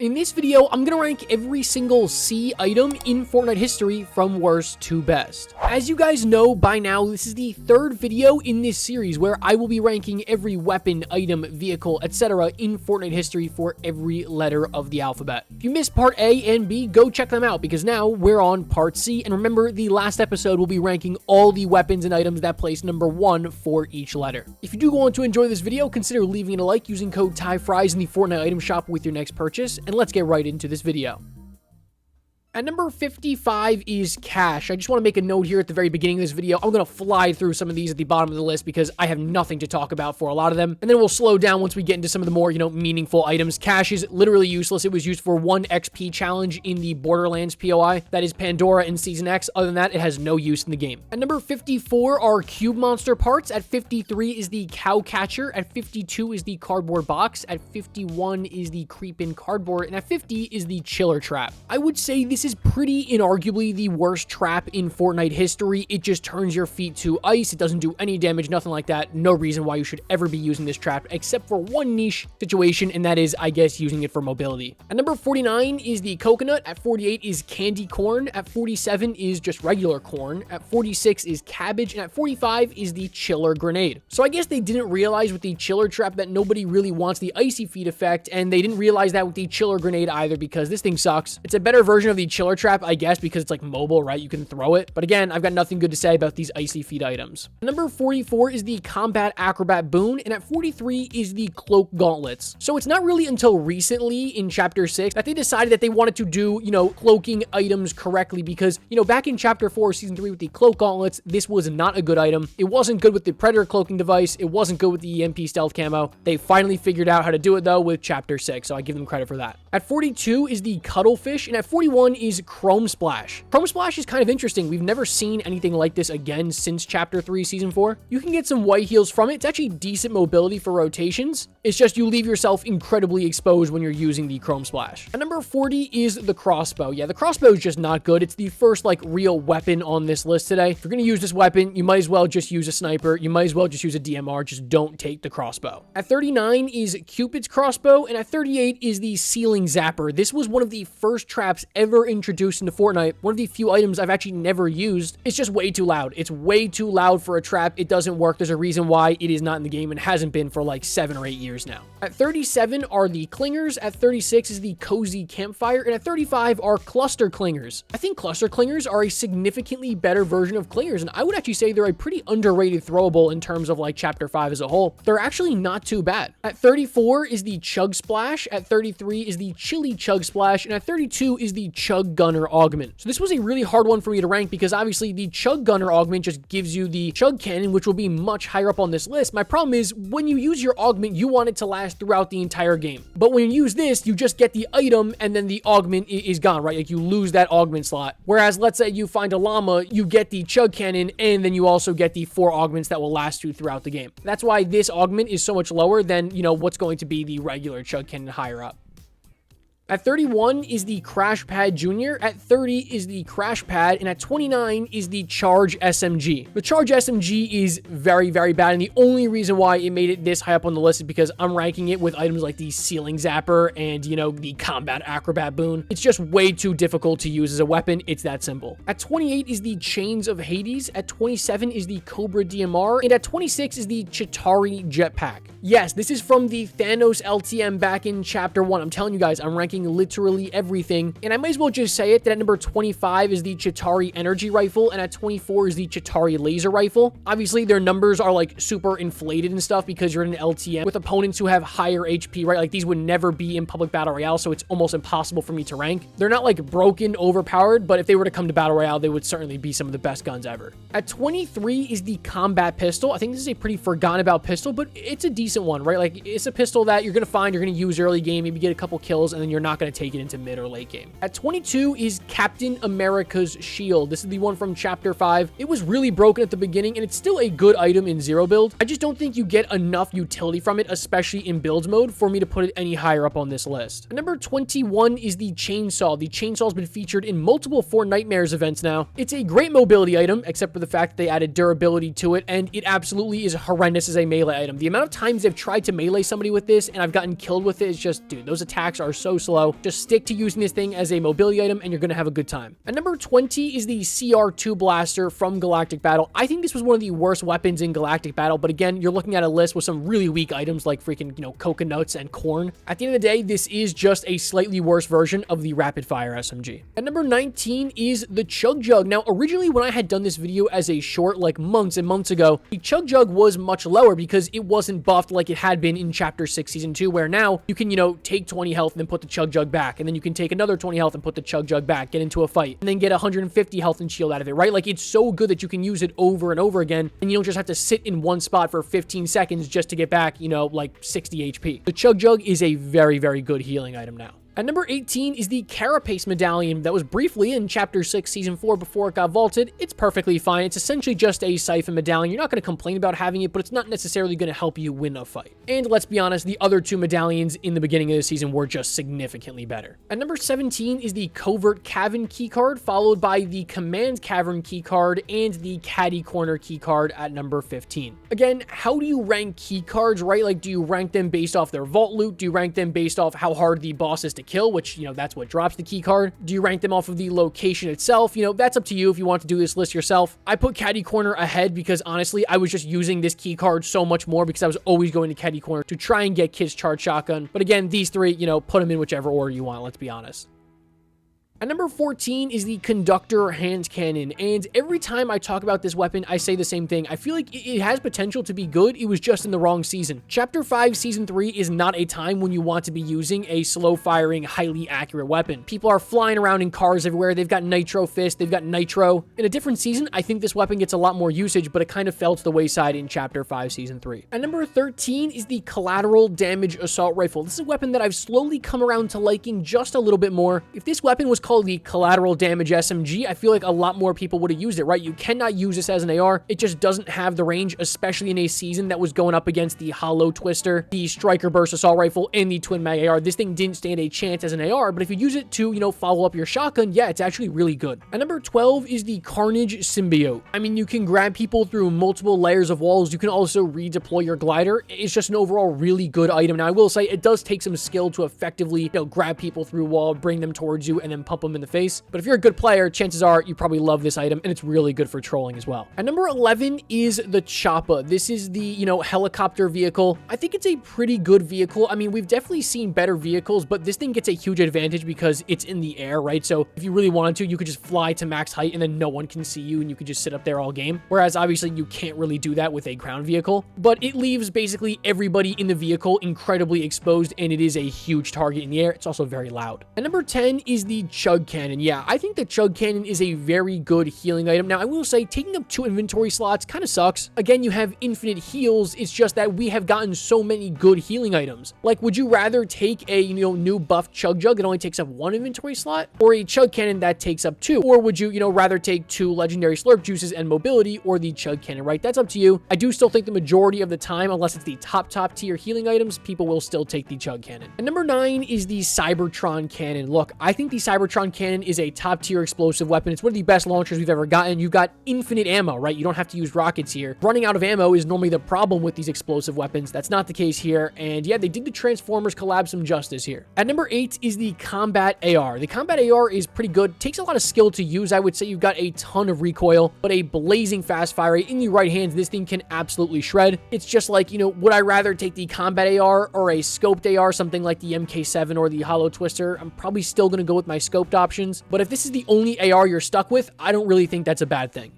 In this video, I'm gonna rank every single C item in Fortnite history from worst to best. As you guys know by now, this is the third video in this series where I will be ranking every weapon, item, vehicle, etc. in Fortnite history for every letter of the alphabet. If you missed part A and B, go check them out because now we're on part C. And remember, the last episode will be ranking all the weapons and items that place number 1 for each letter. If you do want to enjoy this video, consider leaving it a like using code TYFRYZ in the Fortnite item shop with your next purchase. And let's get right into this video. At number 55 is Cash. I just want to make a note here at the very beginning of this video. I'm going to fly through some of these at the bottom of the list because I have nothing to talk about for a lot of them. And then we'll slow down once we get into some of the more, meaningful items. Cash is literally useless. It was used for 1 XP challenge in the Borderlands POI. That is Pandora in Season X. Other than that, it has no use in the game. At number 54 are Cube Monster parts. At 53 is the Cow Catcher. At 52 is the Cardboard Box. At 51 is the Creepin' Cardboard. And at 50 is the Chiller Trap. I would say this is pretty inarguably the worst trap in Fortnite history. It just turns your feet to ice. It doesn't do any damage, nothing like that. No reason why you should ever be using this trap except for one niche situation, and that is, I guess, using it for mobility. At number 49 is the Coconut. At 48 is Candy Corn. At 47 is just regular corn. At 46 is Cabbage. And at 45 is the Chiller Grenade. So I guess they didn't realize with the Chiller Trap that nobody really wants the Icy Feet effect, and they didn't realize that with the Chiller Grenade either because this thing sucks. It's a better version of the Chiller Trap, I guess, because it's like mobile, right? You can throw it. But again, I've got nothing good to say about these Icy Feet items. Number 44 is the Combat Acrobat Boon, and at 43 is the Cloak Gauntlets. So it's not really until recently in Chapter 6 that they decided that they wanted to do, cloaking items correctly because, back in Chapter 4, Season 3 with the Cloak Gauntlets, this was not a good item. It wasn't good with the Predator cloaking device. It wasn't good with the EMP stealth camo. They finally figured out how to do it, though, with Chapter 6, so I give them credit for that. At 42 is the Cuttlefish, and at 41 is Chrome Splash. Chrome Splash is kind of interesting. We've never seen anything like this again since Chapter 3, Season 4. You can get some white heals from it. It's actually decent mobility for rotations. It's just you leave yourself incredibly exposed when you're using the Chrome Splash. At number 40 is the Crossbow. Yeah, the Crossbow is just not good. It's the first, real weapon on this list today. If you're going to use this weapon, you might as well just use a sniper. You might as well just use a DMR. Just don't take the Crossbow. At 39 is Cupid's Crossbow, and at 38 is the Ceiling Zapper. This was one of the first traps ever introduced into Fortnite. One of the few items I've actually never used. It's just way too loud. It's way too loud for a trap. It doesn't work. There's a reason why it is not in the game and hasn't been for 7 or 8 years now. At 37 are the Clingers. At 36 is the Cozy Campfire. And at 35 are Cluster Clingers. I think Cluster Clingers are a significantly better version of Clingers, and I would actually say they're a pretty underrated throwable in terms of Chapter 5 as a whole. They're actually not too bad. At 34 is the Chug Splash. At 33 is the Chili Chug Splash. And at 32 is the Chug Gunner Augment. So this was a really hard one for me to rank because obviously the Chug Gunner Augment just gives you the Chug Cannon, which will be much higher up on this list. My problem is when you use your augment, you want it to last throughout the entire game. But when you use this, you just get the item and then the augment is gone, right? You lose that augment slot. Whereas let's say you find a llama, you get the Chug Cannon and then you also get the 4 augments that will last you throughout the game. That's why this augment is so much lower than, what's going to be the regular Chug Cannon higher up. At 31 is the Crash Pad Jr., at 30 is the Crash Pad, and at 29 is the Charge SMG. The Charge SMG is very, very bad, and the only reason why it made it this high up on the list is because I'm ranking it with items like the Ceiling Zapper and, the Combat Acrobat Boon. It's just way too difficult to use as a weapon. It's that simple. At 28 is the Chains of Hades, at 27 is the Cobra DMR, and at 26 is the Chitauri Jetpack. Yes, this is from the Thanos LTM back in Chapter 1. I'm telling you guys, I'm ranking literally everything, and I might as well just say it that at number 25 is the Chitauri Energy Rifle, and at 24 is the Chitauri Laser Rifle. Obviously, their numbers are super inflated and stuff because you're in an LTM with opponents who have higher HP, right? These would never be in public battle royale, so it's almost impossible for me to rank. They're not broken, overpowered, but if they were to come to battle royale, they would certainly be some of the best guns ever. At 23 is the Combat Pistol. I think this is a pretty forgotten about pistol, but it's a decent one, right? It's a pistol that you're gonna find, you're gonna use early game, maybe get a couple kills, and then you're not going to take it into mid or late game. At 22 is Captain America's Shield. This is the one from Chapter 5. It was really broken at the beginning, and it's still a good item in zero build. I just don't think you get enough utility from it, especially in builds mode, for me to put it any higher up on this list. At number 21 is the Chainsaw. The Chainsaw has been featured in multiple Fortnitemares events now. It's a great mobility item, except for the fact that they added durability to it, and it absolutely is horrendous as a melee item. The amount of times times they've tried to melee somebody with this and I've gotten killed with it. It's just, dude, those attacks are so slow. Just stick to using this thing as a mobility item and you're going to have a good time. At number 20 is the CR2 blaster from Galactic Battle. I think this was one of the worst weapons in Galactic Battle, but again, you're looking at a list with some really weak items like freaking, coconuts and corn. At the end of the day, this is just a slightly worse version of the rapid fire SMG. At number 19 is the Chug Jug. Now, originally when I had done this video as a short, like months and months ago, the Chug Jug was much lower because it wasn't buffed like it had been in Chapter 6 Season 2, where now you can, take 20 health and then put the Chug Jug back, and then you can take another 20 health and put the Chug Jug back, get into a fight, and then get 150 health and shield out of it, right? Like, it's so good that you can use it over and over again, and you don't just have to sit in one spot for 15 seconds just to get back, like 60 HP. The Chug Jug is a very, very good healing item now. At number 18 is the Carapace Medallion that was briefly in Chapter 6, Season 4 before it got vaulted. It's perfectly fine. It's essentially just a Siphon Medallion. You're not going to complain about having it, but it's not necessarily going to help you win a fight. And let's be honest, the other two medallions in the beginning of the season were just significantly better. At number 17 is the Covert Cavern Keycard, followed by the Command Cavern Keycard and the Caddy Corner Keycard at number 15. Again, how do you rank keycards, right? Like, do you rank them based off their vault loot? Do you rank them based off how hard the boss is to kill, which, that's what drops the key card? Do you rank them off of the location itself? That's up to you if you want to do this list yourself. I put Caddy Corner ahead because honestly, I was just using this key card so much more because I was always going to Caddy Corner to try and get Kid's Charge Shotgun. But again, these three, put them in whichever order you want, let's be honest. At number 14 is the Conductor Hand Cannon, and every time I talk about this weapon, I say the same thing. I feel like it has potential to be good, it was just in the wrong season. Chapter 5, Season 3 is not a time when you want to be using a slow-firing, highly accurate weapon. People are flying around in cars everywhere, they've got Nitro Fist, they've got Nitro. In a different season, I think this weapon gets a lot more usage, but it kind of fell to the wayside in Chapter 5, Season 3. At number 13 is the Collateral Damage Assault Rifle. This is a weapon that I've slowly come around to liking just a little bit more. If this weapon was called the Collateral Damage SMG, I feel like a lot more people would have used it, right? You cannot use this as an AR. It just doesn't have the range, especially in a season that was going up against the Hollow Twister, the Striker Burst Assault Rifle, and the Twin Mag AR. This thing didn't stand a chance as an AR, but if you use it to, follow up your shotgun, yeah, it's actually really good. At number 12 is the Carnage Symbiote. I mean, you can grab people through multiple layers of walls. You can also redeploy your glider. It's just an overall really good item. Now, I will say it does take some skill to effectively, grab people through a wall, bring them towards you, and then pump them in the face. But if you're a good player, chances are you probably love this item, and it's really good for trolling as well. At number 11 is the Choppa. This is the, helicopter vehicle. I think it's a pretty good vehicle. I mean, we've definitely seen better vehicles, but this thing gets a huge advantage because it's in the air, right? So if you really wanted to, you could just fly to max height and then no one can see you and you could just sit up there all game. Whereas obviously you can't really do that with a ground vehicle, but it leaves basically everybody in the vehicle incredibly exposed, and it is a huge target in the air. It's also very loud. At number 10 is the Chug Cannon. Yeah, I think the Chug Cannon is a very good healing item. Now, I will say taking up 2 inventory slots kind of sucks. Again, you have infinite heals. It's just that we have gotten so many good healing items. Like, would you rather take a, new buff Chug Jug that only takes up 1 inventory slot, or a Chug Cannon that takes up 2? Or would you, rather take 2 legendary Slurp Juices and mobility, or the Chug Cannon, right? That's up to you. I do still think the majority of the time, unless it's the top tier healing items, people will still take the Chug Cannon. And number 9 is the Cybertron Cannon. Look, I think the Cybertron Cannon is a top tier explosive weapon. It's one of the best launchers we've ever gotten. You've got infinite ammo, right? You don't have to use rockets here. Running out of ammo is normally the problem with these explosive weapons. That's not the case here. And yeah, they did the Transformers collab some justice here. At number 8 is the Combat AR. The Combat AR is pretty good. Takes a lot of skill to use. I would say you've got a ton of recoil, but a blazing fast fire rate. In the right hands, this thing can absolutely shred. It's just like, would I rather take the Combat AR or a scoped AR, something like the MK7 or the Hollow Twister? I'm probably still going to go with my scoped options, but if this is the only AR you're stuck with, I don't really think that's a bad thing.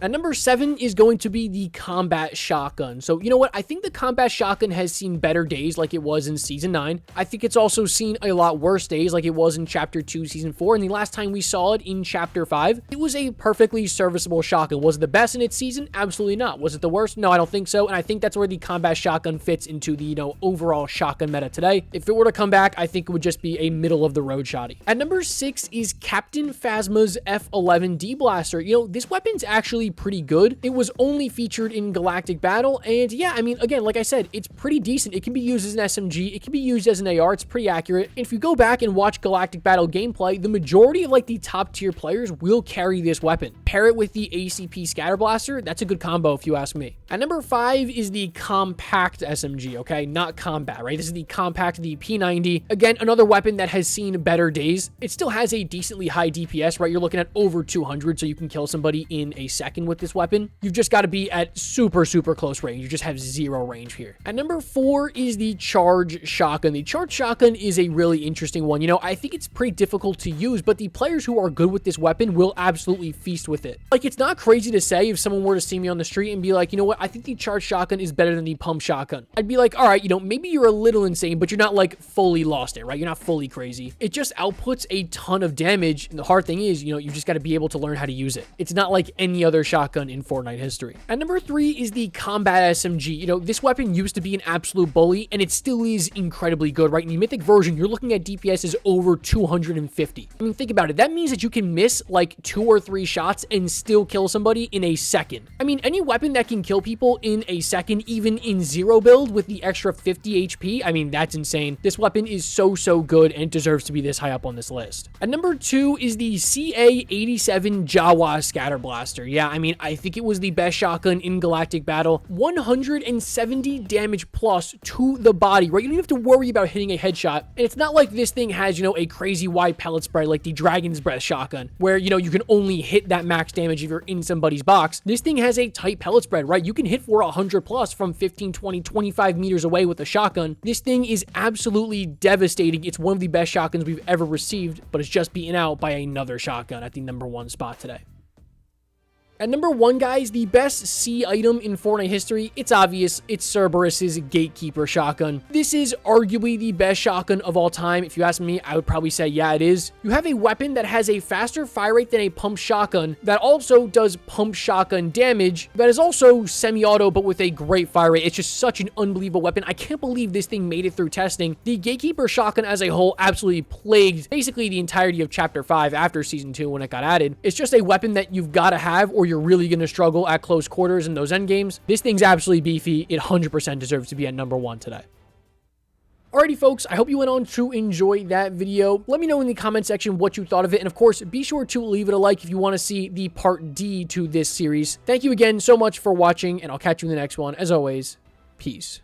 At number 7 is going to be the Combat Shotgun. So, you know what? I think the Combat Shotgun has seen better days like it was in Season 9. I think it's also seen a lot worse days like it was in Chapter 2, Season 4. And the last time we saw it in Chapter 5, it was a perfectly serviceable shotgun. Was it the best in its season? Absolutely not. Was it the worst? No, I don't think so. And I think that's where the Combat Shotgun fits into the, overall shotgun meta today. If it were to come back, I think it would just be a middle-of-the-road shotty. At number 6 is Captain Phasma's F11D Blaster. This weapon's actually pretty good. It was only featured in Galactic Battle, and yeah, I mean, again, like I said, it's pretty decent. It can be used as an SMG, it can be used as an AR, it's pretty accurate. And if you go back and watch Galactic Battle gameplay, the majority of like the top tier players will carry this weapon. Pair it with the ACP Scatter Blaster, that's a good combo if you ask me. At number 5 is the Compact SMG, okay? Not Combat, right? This is the Compact, the P90. Again, another weapon that has seen better days. It still has a decently high DPS, right? You're looking at over 200, so you can kill somebody in a second with this weapon. You've just got to be at super close range. You just have 0 range here. At number 4 is the Charge Shotgun. The Charge Shotgun is a really interesting one. You know, I think it's pretty difficult to use, but the players who are good with this weapon will absolutely feast with it. Like, it's not crazy to say if someone were to see me on the street and be like, you know what, I think the Charge Shotgun is better than the Pump Shotgun. I'd be like, all right, you know, maybe you're a little insane, but you're not like fully lost it, right? You're not fully crazy. It just outputs a ton of damage. And the hard thing is, you know, you just got to be able to learn how to use it. It's not like any other shotgun in Fortnite history. At number 3 is the Combat SMG. You know, this weapon used to be an absolute bully, and it still is incredibly good, right? In the Mythic version, you're looking at DPS over 250. I mean, think about it. That means that you can miss like 2 or 3 shots and still kill somebody in a second. I mean, any weapon that can kill people in a second, even in 0 build with the extra 50 HP, I mean, that's insane. This weapon is so good and deserves to be this high up on this list. At number 2 is the CA87 Jawa Scatter Blaster. Yeah, I mean, I think it was the best shotgun in Galactic Battle. 170 damage plus to the body, right? You don't have to worry about hitting a headshot. And it's not like this thing has, you know, a crazy wide pellet spread like the Dragon's Breath shotgun, where, you know, you can only hit that max damage if you're in somebody's box. This thing has a tight pellet spread, right? You can hit for 100 plus from 15, 20, 25 meters away with a shotgun. This thing is absolutely devastating. It's one of the best shotguns we've ever received, but it's just beaten out by another shotgun at the number 1 spot today. At number 1, guys, the best C item in Fortnite history, it's obvious, it's Cerberus's Gatekeeper shotgun. This is arguably the best shotgun of all time. If you ask me, I would probably say, yeah, it is. You have a weapon that has a faster fire rate than a pump shotgun that also does pump shotgun damage, that is also semi-auto, but with a great fire rate. It's just such an unbelievable weapon. I can't believe this thing made it through testing. The Gatekeeper shotgun as a whole absolutely plagued basically the entirety of Chapter 5 after Season 2 when it got added. It's just a weapon that you've got to have, or you're really going to struggle at close quarters in those end games. This thing's absolutely beefy. It 100% deserves to be at number 1 today. Alrighty, folks, I hope you went on to enjoy that video. Let me know in the comment section what you thought of it. And of course, be sure to leave it a like if you want to see the part D to this series. Thank you again so much for watching, and I'll catch you in the next one. As always, peace.